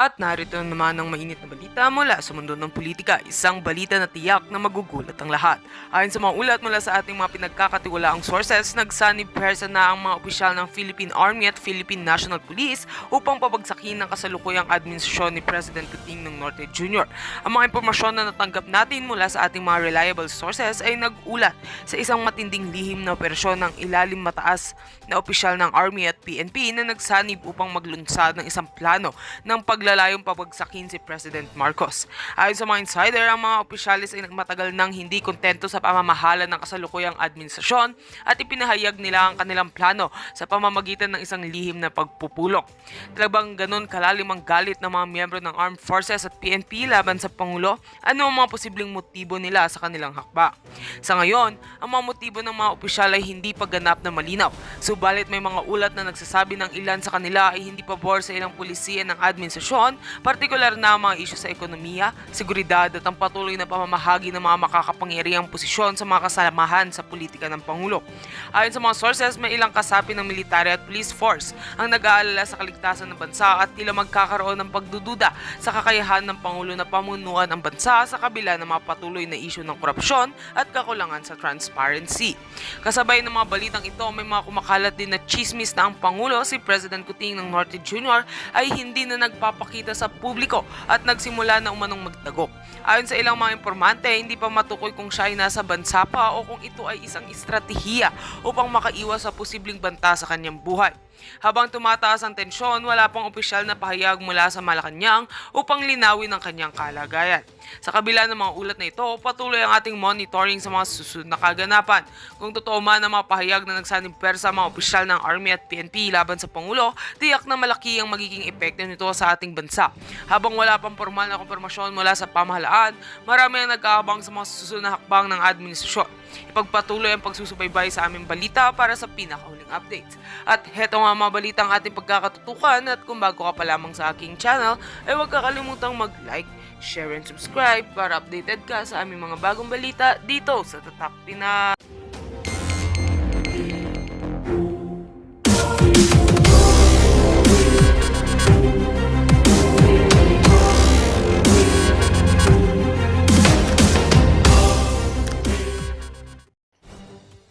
At narito naman ang mainit na balita mula sa mundo ng politika, isang balita na tiyak na magugulat ang lahat. Ayon sa mga ulat mula sa ating mga pinagkakatiwalaang sources, nagsanib puwersa na ang mga opisyal ng Philippine Army at Philippine National Police upang pabagsakin ng kasalukuyang administrasyon ni President Kuting ng Norte Jr. Ang mga impormasyon na natanggap natin mula sa ating mga reliable sources ay nag-ulat sa isang matinding lihim na operasyon ng ilalim mataas na opisyal ng Army at PNP na nagsanib upang maglunsad ng isang plano ng paglalayong pabagsakin si President Marcos. Ayon sa mga insider, ang mga opisyalis ay nagmatagal nang hindi kontento sa pamamahala ng kasalukuyang administrasyon at ipinahayag nila ang kanilang plano sa pamamagitan ng isang lihim na pagpupulong. Talagang ganon kalalim ang galit ng mga miyembro ng Armed Forces at PNP laban sa Pangulo, ano ang mga posibleng motibo nila sa kanilang hakba. Sa ngayon, ang mga motibo ng mga opisyal ay hindi pa ganap na malinaw, subalit may mga ulat na nagsasabi ng ilan sa kanila ay hindi pabor sa ilang pulisiya ng administrasyon, partikular na ang mga isyu sa ekonomiya, seguridad at ang patuloy na pamamahagi ng mga makakapangyarihang posisyon sa mga kasamahan sa politika ng Pangulo. Ayon sa mga sources, may ilang kasapi ng military at police force ang nag-aalala sa kaligtasan ng bansa at tila magkakaroon ng pagdududa sa kakayahan ng Pangulo na pamunuan ang bansa sa kabila ng mga patuloy na isyu ng korupsyon at kakulangan sa transparency. Kasabay ng mga balitang ito, may mga kumakalat din na chismis na ang Pangulo, si President Kuting ng Norte Jr. ay hindi na nagpapakita sa publiko at nagsimula na umanong magtagok. Ayon sa ilang mga informante, hindi pa matukoy kung siya ay nasa bansa pa o kung ito ay isang estratehiya upang makaiwas sa posibleng banta sa kanyang buhay. Habang tumataas ang tensyon, wala pang opisyal na pahayag mula sa Malacanang upang linawin ang kanyang kalagayan. Sa kabila ng mga ulat na ito, patuloy ang ating monitoring sa mga susunod na kaganapan. Kung totoo man ang mga pahayag na nagsanib puwersa sa mga opisyal ng Army at PNP laban sa Pangulo, tiyak na malaki ang magiging epekto nito sa ating bansa. Habang wala pang formal na kumpirmasyon mula sa pamahalaan, marami ang nag-aabang sa mga susunod na hakbang ng administrasyon. Ipagpatuloy ang pagsusubaybay sa aming balita para sa pinakahuling updates. At heto nga mga balitang ating pagkakatutukan, at kung bago ka pa lamang sa aking channel, ay huwag kakalimutang mag-like, share and subscribe para updated ka sa aming mga bagong balita dito sa Tatak Pinas.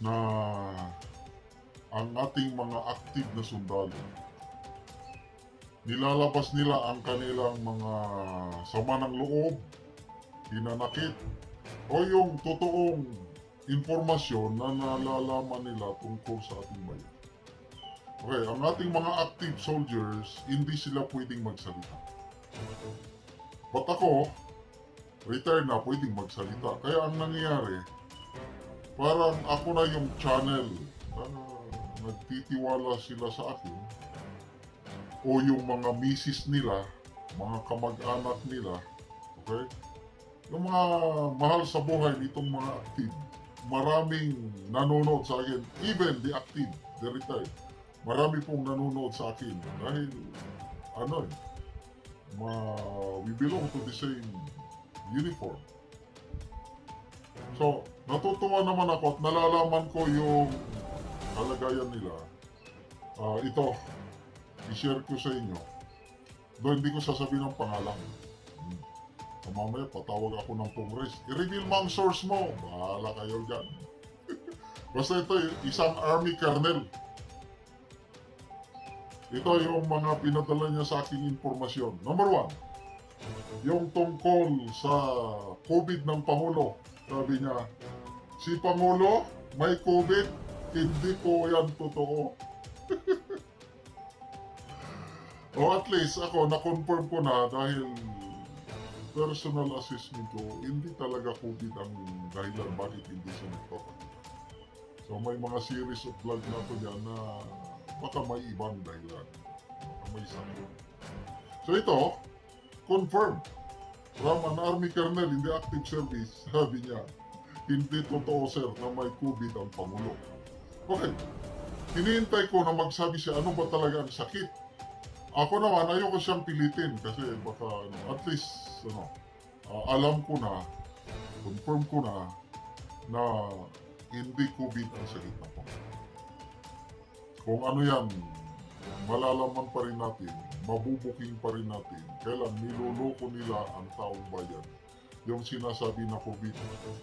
Na ang ating mga active na sundalo, nilalabas nila ang kanilang mga sama ng loob, hinanakit, o yung totoong informasyon na nalalaman nila tungkol sa ating bayan. Okay, ang ating mga active soldiers, hindi sila pwedeng magsalita. But ako, retired na, pwedeng magsalita. Kaya ang nangyayari, parang ako na yung channel na nagtitiwala sila sa akin, o yung mga misis nila, mga kamag-anak nila, okay? Yung mga mahal sa buhay nitong mga active, maraming nanonood sa akin, even the active, the retired, marami pong nanonood sa akin dahil we belong to the same uniform. So, natutuwa naman ako at nalalaman ko yung kalagayan nila. Ito, i-share ko sa inyo. Doon hindi ko sasabihin ang pangalan. Mamaya patawag ako ng Congress. I-reveal mo ang source mo. Bahala kayo dyan. Basta ito, isang army colonel. Ito yung mga pinadala niya sa aking informasyon. Number 1, yung tungkol sa COVID ng Pangulo. Sabi niya, si Pangulo may COVID, hindi po yan totoo. O at least ako, na-confirm ko na dahil personal assessment ko, hindi talaga COVID ang dahilan bakit hindi siya nagpapakita. So may mga series of vlog na to dyan na baka may ibang dahilan. Baka may sakit. So ito, confirmed. From an army colonel in the active service, sabi niya, hindi totoo sir na may COVID ang Pangulo. Okay, hinihintay ko na magsabi siya ano ba talaga ang sakit. Ako naman, ayoko siyang pilitin kasi baka at least alam ko na, confirm ko na hindi COVID ang sakit na Pangulo. Kung ano yan, malalaman pa rin natin, mabubuking pa rin natin, kailan niloloko nila ang taong bayan. Yung sinasabi na COVID,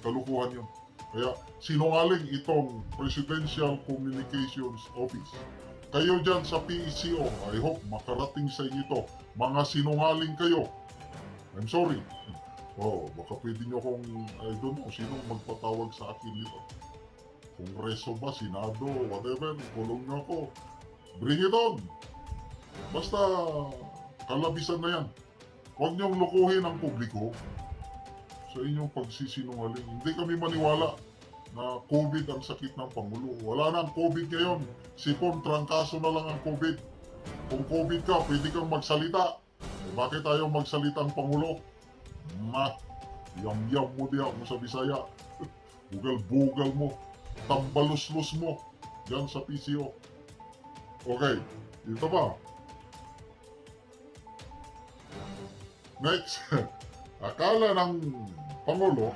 kalukuhan yun. Kaya sinungaling itong Presidential Communications Office. Kayo dyan sa PECO, I hope makarating sa inyo ito. Mga sinungaling kayo. I'm sorry. Baka pwede nyo kung, I don't know, sinong magpatawag sa akin nito. Kongreso ba, Senado, whatever, kulong nyo ako. Bring it on! Basta, kalabisan na yan. Huwag niyong lukuhin ang publiko sa inyong pagsisinungaling. Hindi kami maniwala na COVID ang sakit ng Pangulo. Wala na ang COVID ngayon. Sipon, trangkaso na lang ang COVID. Kung COVID ka, pwede kang magsalita. Bakit ayaw magsalita ang Pangulo? Yam-yam mo diya mo sa Bisaya. Bugal-bugal mo. Tambalus-lus mo. Yan sa PCO. Okay, ito pa. Next. Akala ng Pangulo,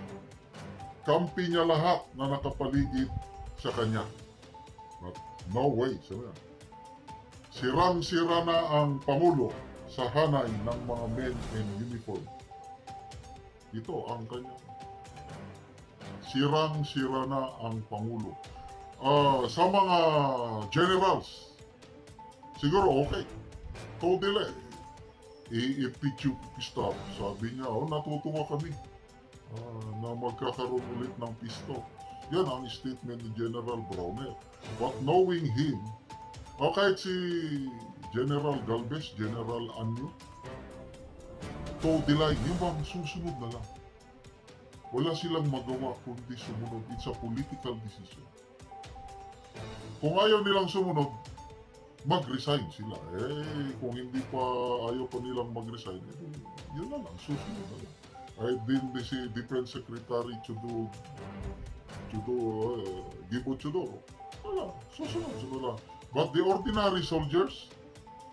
kampi niya lahat na nakapaligid sa kanya. But no way, sabi niya. Sirang-sira na ang Pangulo sa hanay ng mga men in uniform. Ito ang kanya. Sirang-sira na ang Pangulo. Sa mga generals, siguro okay. Totally. I-pitch stop. Sabi niya, natutuwa kami na magkakaroon ulit ng pisto. Yan ang statement ni General Browner. But knowing him, kahit si General Galvez, General Anyo, totally, yung bang susunod na lang. Wala silang magawa kundi sumunod. It's a political decision. Kung ayaw nilang sumunod, mag-resign sila. Kung hindi pa ayaw pa nilang mag-resign, yun na lang, susunod na lang. I've been si Defense Secretary Gibo Chodoro. Wala, susunod lang. But the ordinary soldiers,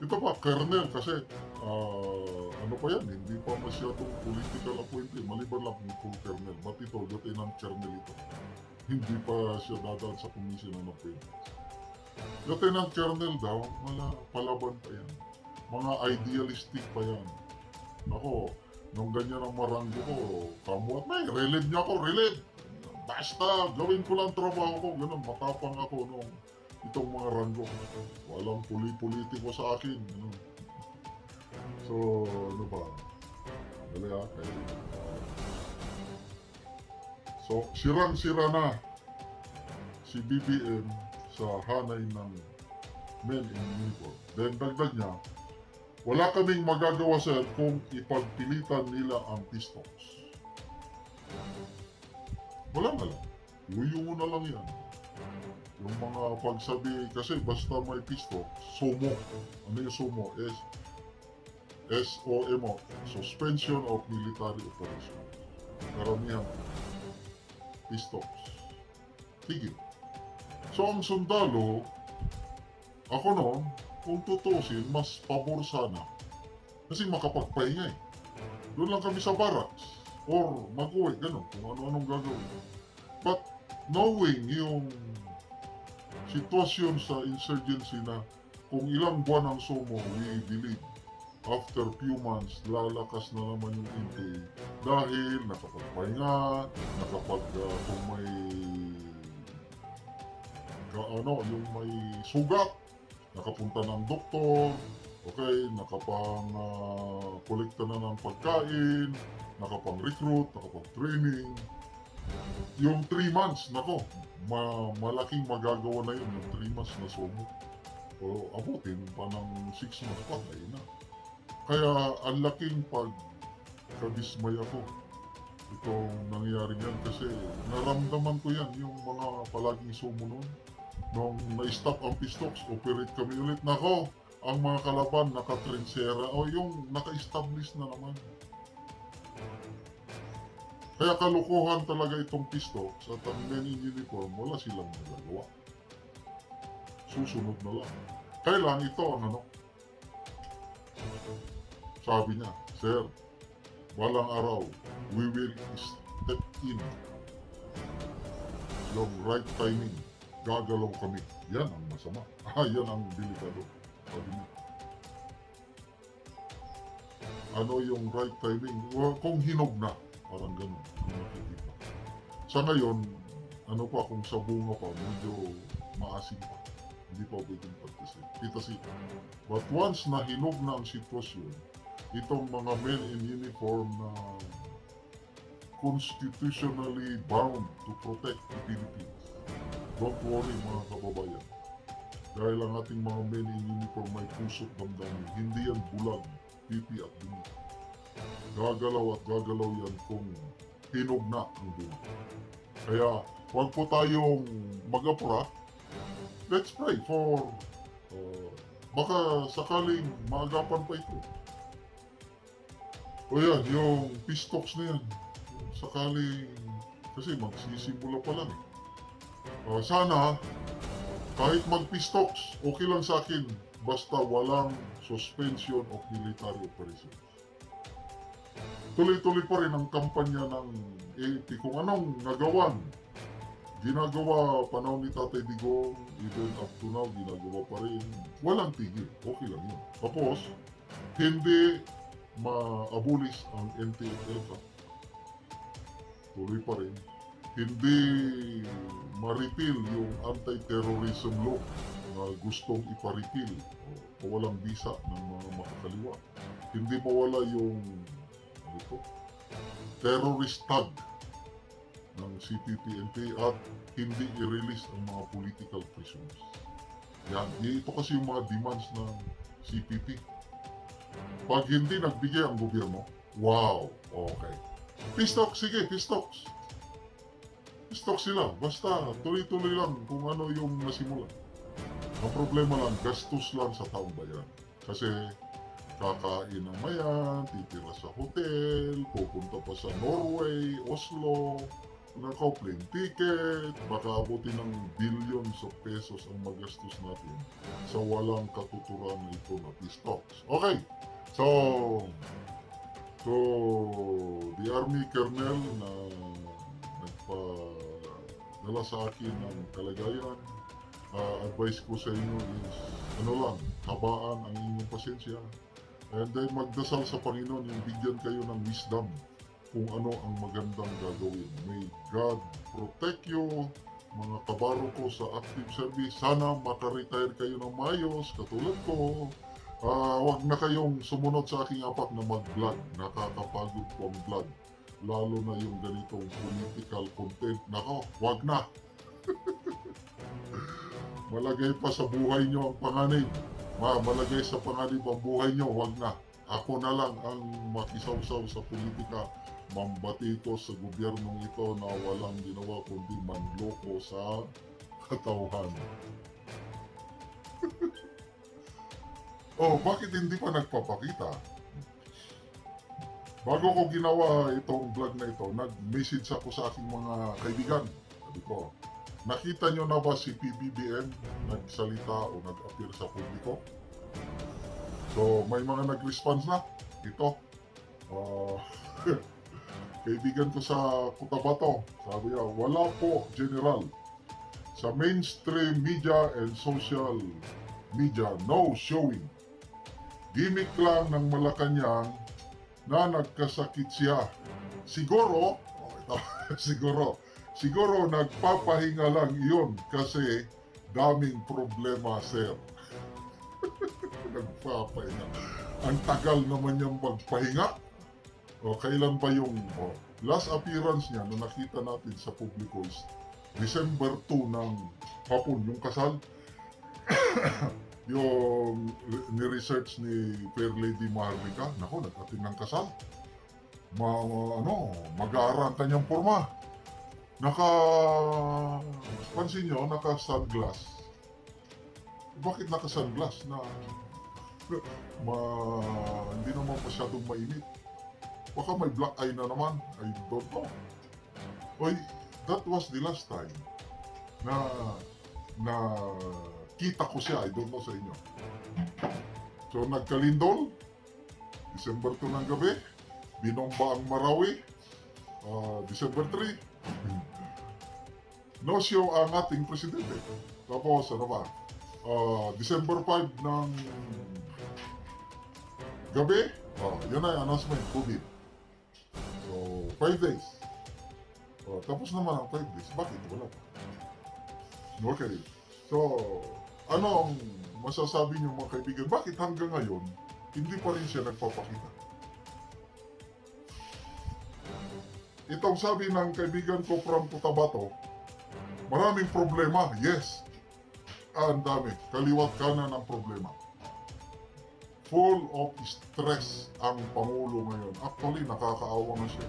ito pa, colonel kasi, ano pa yan, hindi pa masyadong political appointee, maliban lang kung full colonel. But ito, lieutenant colonel ito. Hindi pa siya dadaan sa komisyon ng appointments. Lieutenant Colonel daw, wala, palaban pa yan. Mga idealistic pa yan. Ako, nung ganyan ang maranggo ko, kamuat na relieve niya ako, relieve. Basta, gawin ko lang trabaho ko, ganun, matapang ako nung itong mga ranggo. Walang politiko sa akin. Ganun. So, ano ba? Dali kayo. So, sirang-sira na si BBM sa hanay ng men in uniform. Then dagdag niya, wala kaming magagawa sir kung ipagpilitan nila ang pistols. Wala na lang. Yuyo na lang yan. Yung mga pagsabi, kasi basta may pistol, SOMO. Ano yung SOMO? SOMO, Suspension of Military Operation. Karamihan, pistols. Tigil. So ang sundalo, ako noon, kung tutusin, mas pabor sana. Kasi makapagpahinga eh. Doon lang kami sa barracks. Or mag-uwi, gano'n, kung ano-anong gagawin. But knowing yung sitwasyon sa insurgency na kung ilang buwan ang SOMO, we believe, after few months, lalakas na naman yung intake dahil nakapagpahinga, kung may yung may sugat, nakapunta ng doktor, okay, kolekta na ng pagkain, nakapang-recruit, nakapang-training. Yung 3 months, nako, malaking magagawa na yun, yung 3 months na SOMO. O abutin pa ng 6 months, patay na. Kaya ang laking pagkadismay ako itong nangyari yan kasi naramdaman ko yan, yung mga palaging SOMO noon. Nung na-stop ang pistols, operate kami ulit. Nako, ang mga kalaban naka-trensera o yung naka-establish na naman. Kaya kalukuhan talaga itong pistols at ang men in uniform, wala silang magagawa. Susunod na lang. Kailan ito ang ano? Sabi niya, sir, walang araw, we will step in. Yung right timing, gagalaw kami. Yan ang masama. Yan ang delikado. Sabi niya. Ano yung right timing? Kung hinog na. Parang ganun. Ang nakikita. Sa ngayon, ano pa, kung sa bunga pa, medyo maasim pa. Hindi pa pwedeng pagkasi. But once na hinog na ang sitwasyon, itong mga men in uniform na constitutionally bound to protect the Philippines. Don't worry mga kababayan. Dahil ang ating mga men in uniform may puso't damdamin. Hindi yan bulag, pipi at dumi. Gagalaw at gagalaw yan kung hinog na ang bunga. Kaya huwag po tayong mag-apura. Let's pray for baka sakaling maagapan pa ito. O yan, yung peace talks na yan. Sakaling, kasi magsisimula pa lang. Sana, kahit mag-peace talks, okay lang sa akin. Basta walang suspension of military operations. Tuloy-tuloy pa rin ang kampanya ng AFP kung anong ginagawa panahon ni Tatay Digong, even up to now, ginagawa pa rin. Walang tigil. Okay lang yun. Tapos, hindi ma-abolish ang NTF-ELCA. Tuloy pa rin. Hindi ma-repeal yung anti-terrorism law na gustong ipa-repeal o walang bisa ng mga makakaliwa. Hindi mawala yung terrorist tag ng CPP-NP at hindi i-release ang mga political prisoners. Yan. Ito kasi yung mga demands ng CPP. Pag hindi nagbigay ang gobyerno, wow, okay. Peace talks, sige, peace talks. Peace talks sila. Basta tuloy-tuloy lang kung ano yung nasimulan. Ang problema lang, gastos lang sa taong bayan. Kasi kakain ng mayan, titira sa hotel, pupunta pa sa Norway, Oslo, nako, plane ticket, baka abutin ng billions of pesos ang magastos natin sa walang katuturan na ito na peace talks. Okay, so the Army Colonel na nagpadala sa akin ng kalagayan, advice ko sa inyo is, habaan ang inyong pasensya. And then magdasal sa Panginoon yung bigyan kayo ng wisdom kung ano ang magandang gagawin. May God protect you, mga kabaro ko sa active service. Sana makaretire kayo ng maayos, katulad ko. Huwag na kayong sumunod sa aking apak na mag-vlog. Nakakapagod po ang vlog. Lalo na yung ganitong political content. Nako, huwag na. Malagay pa sa buhay nyo ang panganib. Malagay sa panganib ang buhay nyo, huwag na. Ako na lang ang makisawsaw sa politika. Mambatito sa gobyernong ito na walang ginawa kundi manloko sa katauhan. Bakit hindi pa nagpapakita? Bago ko ginawa itong vlog na ito, nag-message ako sa aking mga kaibigan. Sabi ko, nakita nyo na ba si PBBM nagsalita o nag-appear sa publiko? So, may mga nag-response na. Ito. Kaibigan ko sa Cotabato, sabi niya, wala po, General. Sa mainstream media and social media, no showing. Gimik lang ng Malacanang na nagkasakit siya. Siguro nagpapahinga lang iyon kasi daming problema, sir. Nagpapahinga. Ang tagal naman niyang magpahinga. Kailan ba yung last appearance niya na nakita natin sa publiko is December 2 ng hapon, yung kasal. Yung ni-research ni Fair Lady Maharlika, nako, nag-attend ng kasal. Mag-aaral ang kanyang forma. Pansin nyo, naka-sunglass. Bakit naka-sunglass na hindi naman masyadong mainit? Baka may black eye na naman. I don't know. That was the last time na kita ko siya. I don't know sa inyo. So, nagkalindol. December 2 ng gabi. Binomba ang Marawi. December 3. No show ang ating presidente. Tapos, ano ba? December 5 ng gabi, yun na yung announcement, COVID. So, 5 days. Tapos naman ang 5 days. Bakit? Wala pa. Okay. So, ano ang masasabi niyo mga kaibigan? Bakit hanggang ngayon, hindi pa rin siya nagpapakita? Itong sabi ng kaibigan ko from Cotabato, maraming problema. Yes. Ang dami. Kaliwat kanan ang problema. Full of stress ang Pangulo ngayon. Actually, nakakaawa na siya.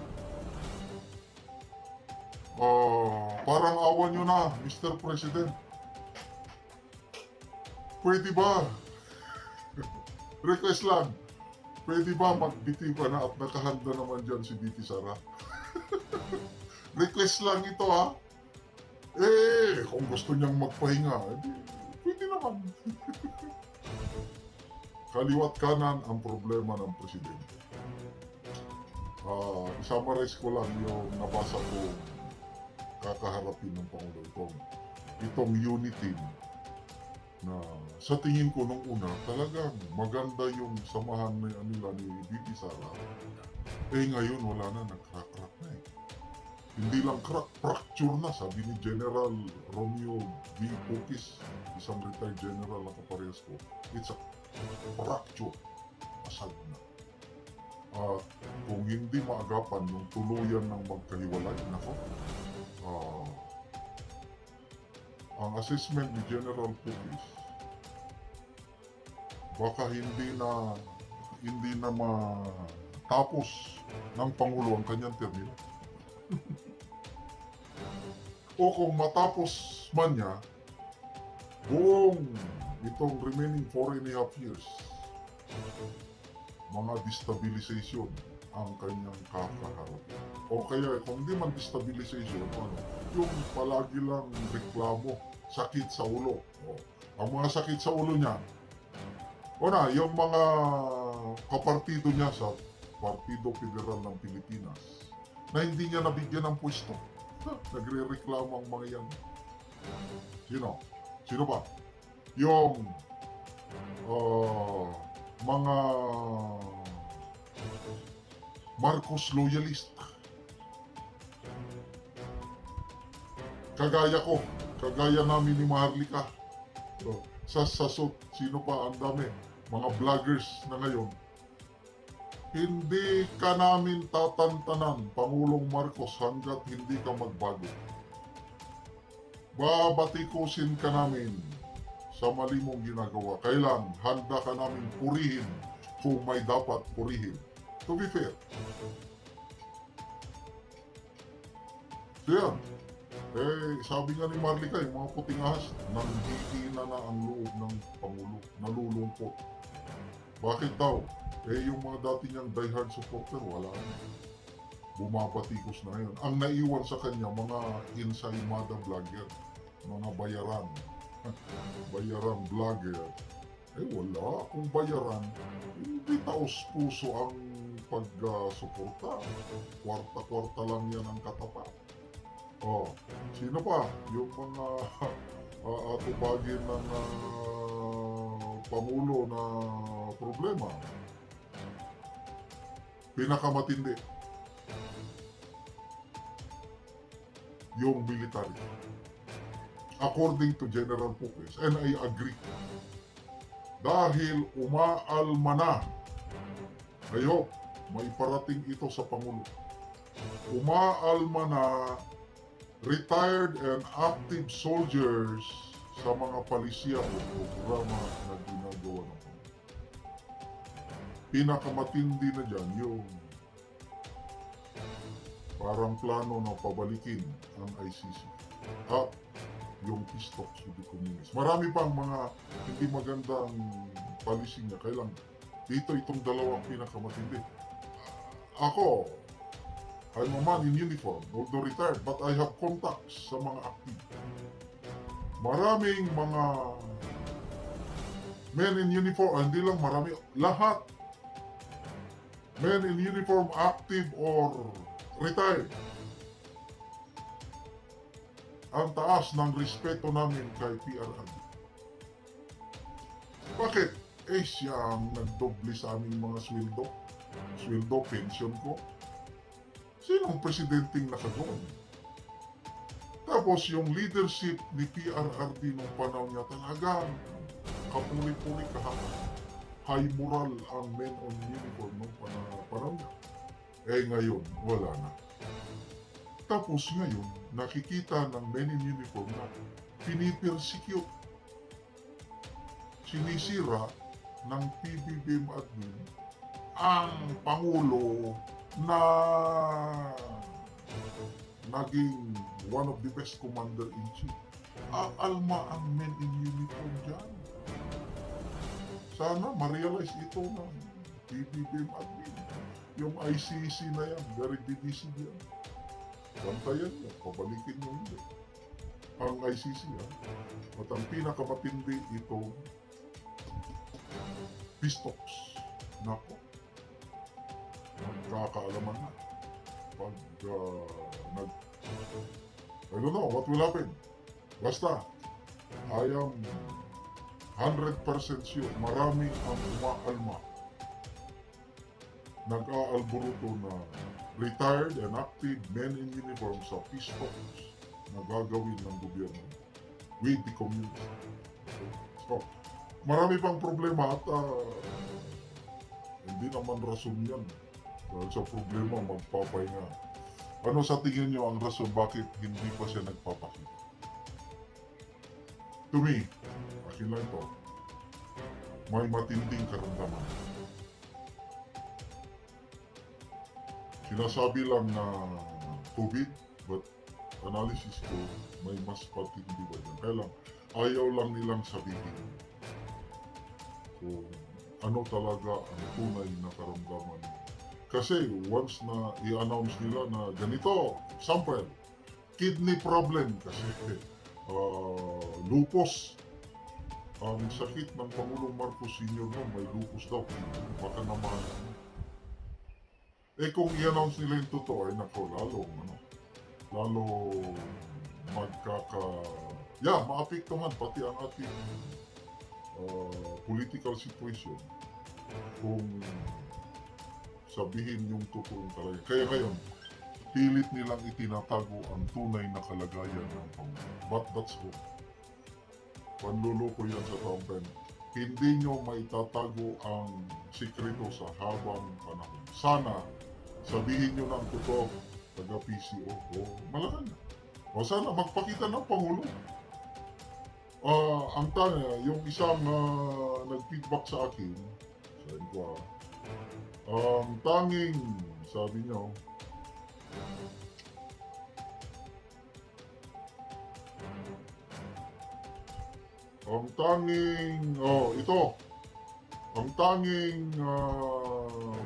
Parang awa nyo na, Mr. President. Pwede ba? Request lang. Pwede ba magbiti ka na at nakahanda naman dyan si Biti Sara? Request lang ito ha. Kung gusto niyang magpahinga, pwede naman. Kaliwat kanan ang problema ng Presidente. Summarize ko lang yung nabasa ko kakaharapin ng Pangulo itong unity na sa tingin ko nung una talagang maganda yung samahan nila ni Bibi Sara. Ngayon wala na, nag-crack na eh. Hindi lang crack, fracture na, sabi ni General Romeo V. Pukis, isang retired general na kaparehas ko. It's a fracture, asag na. At kung hindi maagapan yung tuluyan ng magkahiwalay, nako, ang assessment ni General Pukis, baka hindi na matapos ng Pangulo ang kanyang termino. O kung matapos man niya, buong itong remaining 4.5 years, mga destabilization ang kanyang kakaharapin. O kaya kung di man destabilization, yung palagi lang reklamo, sakit sa ulo. Ang mga sakit sa ulo niya, yung mga kapartido niya sa Partido Federal ng Pilipinas na hindi niya nabigyan ng pwesto. Nagre-reklamo ang mga yan. Sino ba? Yung mga Marcos loyalist. Kagaya namin ni Maharlika. Sa sino pa ang dami? Mga vloggers na ngayon. Hindi ka namin tatantanan, Pangulong Marcos, hanggat hindi ka magbago. Babatikusin ka namin sa mali mong ginagawa. Kailan handa ka namin purihin kung may dapat purihin. To be fair. So yan. Sabi nga ni Marlica, yung mga puting ahas, nanghihina na ang loob ng Pangulo. Nalulungkot. Bakit daw? Yung mga dati niyang diehard supporter, wala na. Bumabatikos na yun. Ang naiwan sa kanya, mga insaymada vlogger, mga bayaran. Bayaran vlogger. Wala. Kung bayaran, hindi taos puso ang pag-suporta. Kwarta-kwarta lang yan ang katapat. Sino pa? Yung mga atubagin ng Pangulo na problema. Pinakamatindi. Yung military. According to General Pukis, and I agree. Dahil umaalma na. I hope may parating ito sa Pangulo. Umaalma na retired and active soldiers sa mga palisiya o programa na ginagawa ng Pangulo. Pinakamatindi na dyan yung parang plano na pabalikin ang ICC at yung peace talks with the communists. Marami pang mga hindi magandang policy niya. Kailang dito itong dalawang pinakamatindi. Ako, I'm a man in uniform, although retired, but I have contacts sa mga active. Maraming mga men in uniform, hindi lang marami, lahat. Men in uniform, active or retired. Ang taas ng respeto namin kay PRRD. Bakit? Eh, siya ang nagdoble sa aming mga sweldo. Sweldo, pension ko. Sinong presidenteng nakagawa? Tapos yung leadership ni PRRD nung panahon niya talagang kapuli-puli kahapon. High moral ang men on uniform nung panahon niya. Eh ngayon, wala na. Tapos ngayon, nakikita ng men in uniform na pinipersecute. Sinisira ng PBBM admin ang Pangulo na naging one of the best commander-in-chief. Aalma ang men in uniform dyan. Sana ma-realize ito ng PBBM admin. Yung ICC na yan, very divisive yan. Bantayan nyo, pabalikin nyo hindi. Ang ICC at ang pinakamatindi ito, Pistoks. Nako, magkakaalaman na. Pag I don't know what will happen. Basta, I am 100% sure, marami ang umaalma. Nag-aalburuto na retired and active men in uniform sa Pistoks na gagawin ng gobyerno with the community. So, marami pang problema at hindi naman rason yan. Dahil sa problema, magpapahinga. Ano sa tingin nyo ang rason bakit hindi pa siya nagpapakita? To me, akin lang ito, may matinding karamdaman. Sinasabi lang na COVID, but analysis ko, may mas patindi ba yan? Kaya lang, ayaw lang nilang sabihin. So, ano talaga ang tunay na karamdaman? Kasi once na i-announce nila na ganito, sample, kidney problem kasi lupus. Ang sakit ng Pangulong Marcos Sr. no, may lupus daw. Baka naman. Eh kung i-announce nila yung totoo, ay nako, lalo maapektuhan pati ang ating political situation kung sabihin yung totoong talaga. Kaya ngayon, pilit nilang itinatago ang tunay na kalagayan ng Pangulo. But that's wrong. Panluloko yan sa taong pen. Hindi nyo maitatago ang sikreto sa habang panahon. Sana, sabihin nyo ng totoo, taga-PCO, o malakan na. O sana, magpakita ng Pangulo. Ang yung isang nag-feedback sa akin, sabi ko, ang tanging, sabi nyo, ang tanging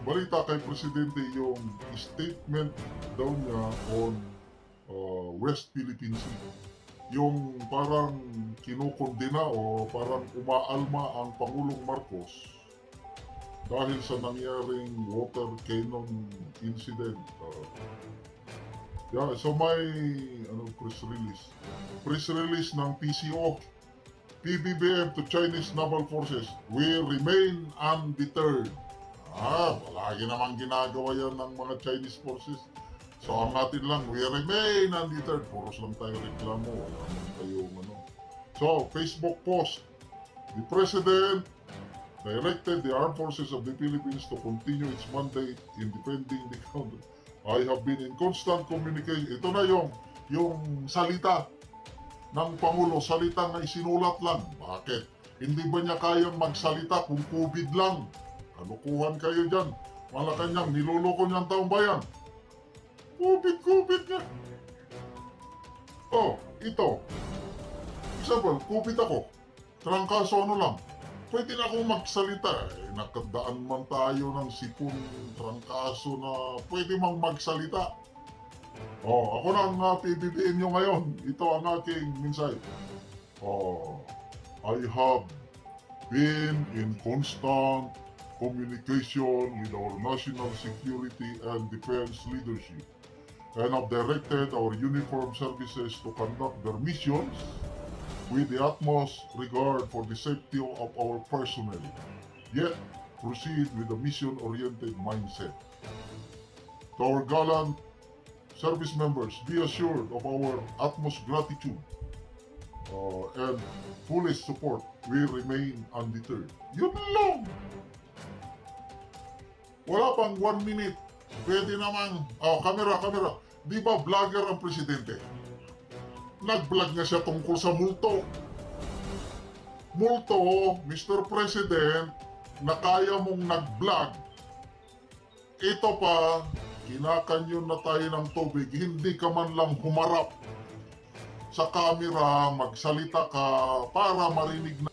balita kay Presidente yung statement daw niya on West Philippine Sea. Yung parang kinukondena o parang umaalma ang Pangulong Marcos dahil sa nangyaring water cannon incident. So may press release ng PCO, PBBM to Chinese Naval Forces, we remain undeterred. Palagi naman ginagawa yan ng mga Chinese forces. So ang natin lang, we remain undeterred. Puros lang tayo reklamo, wala naman tayong So, Facebook post, the President directed the Armed Forces of the Philippines to continue its mandate in defending the country. I have been in constant communication. Ito na yung salita ng Pangulo, salita na isinulat lang. Bakit? Hindi ba niya kayang magsalita kung COVID lang? Kalukuhan kayo dyan. Malacanang, niloloko niyang taong bayan. COVID nga. Ito. Example, COVID ako. Trangkaso lang. Pwede na akong magsalita. Nakadaan man tayo ng sipon trangkaso na pwede mang magsalita. Ako na ang PBBM nyo ngayon. Ito ang aking mensahe. I have been in constant communication with our national security and defense leadership and have directed our uniformed services to conduct their missions with the utmost regard for the safety of our personnel, yet proceed with a mission-oriented mindset. To our gallant service members, be assured of our utmost gratitude and fullest support. We remain undeterred. Yun lang! Wala pang 1 minute. Pwede naman. Oh, camera. Di ba vlogger ang presidente? Nag-vlog nga siya tungkol sa multo. Multo, Mr. President, na kaya mong nag-vlog. Ito pa, kinakanyon na tayo ng tubig, hindi ka man lang humarap sa camera, magsalita ka para marinig na